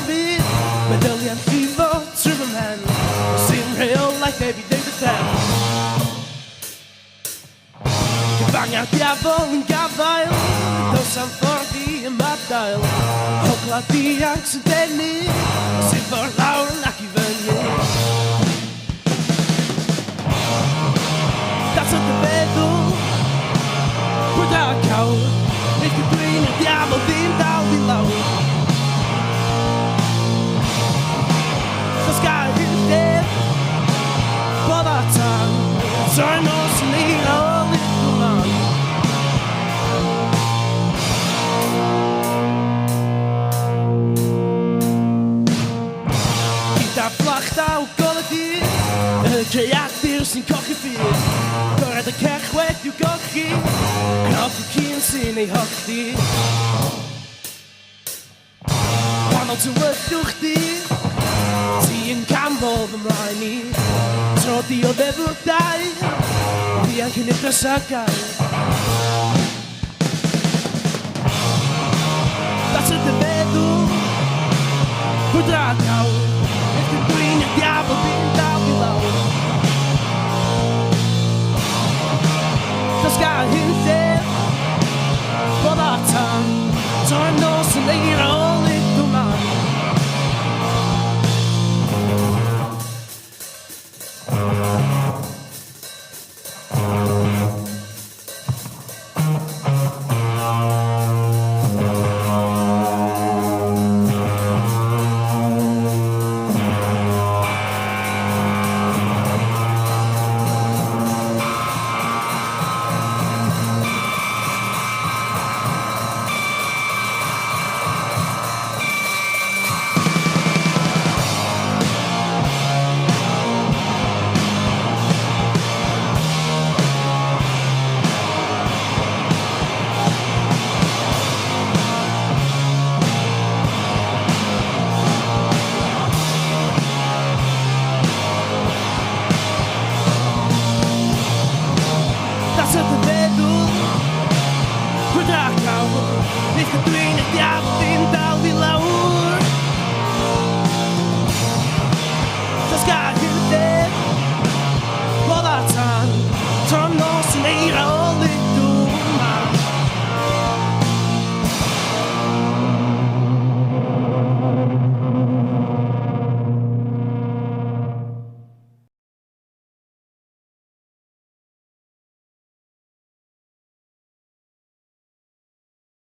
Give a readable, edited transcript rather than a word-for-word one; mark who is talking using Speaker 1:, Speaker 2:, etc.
Speaker 1: David, medallion fever, Superman, sing real like baby David Penn. Gevangen diavol en gafael, dos am ffordd yn madael. Hogla dianc sy'n denu, sy'n for lawr ac i fyny. That's what the feddwl, gwrda cawr, neith y dwi'n y diafol ddim dal fi lawr. Does gael hyder, bod a tan, troi'n nos yn un o little man. Gyda flachda o golygu, y creadur sy'n cochi ffyr. Gorau y cech wedi i'w gochi, cnoch y cyn sy'n ei hochdi. Wahanol tywydwch di, ti yn canfod ymlaen i. Tro di o ddefwr dau, fi yn cynnig drysagau. Das yn dy feddwl, gwydra cawr, eich dy dwi'n y diafol fi'n dal fi lawr. Does gael hyder, bod a tan, troi'n nos yn eir o little man. Neith y dwi'n y diafol ddim dal fi lawr. Does gael hyder, bod a tan, tro'n nos yn eir o little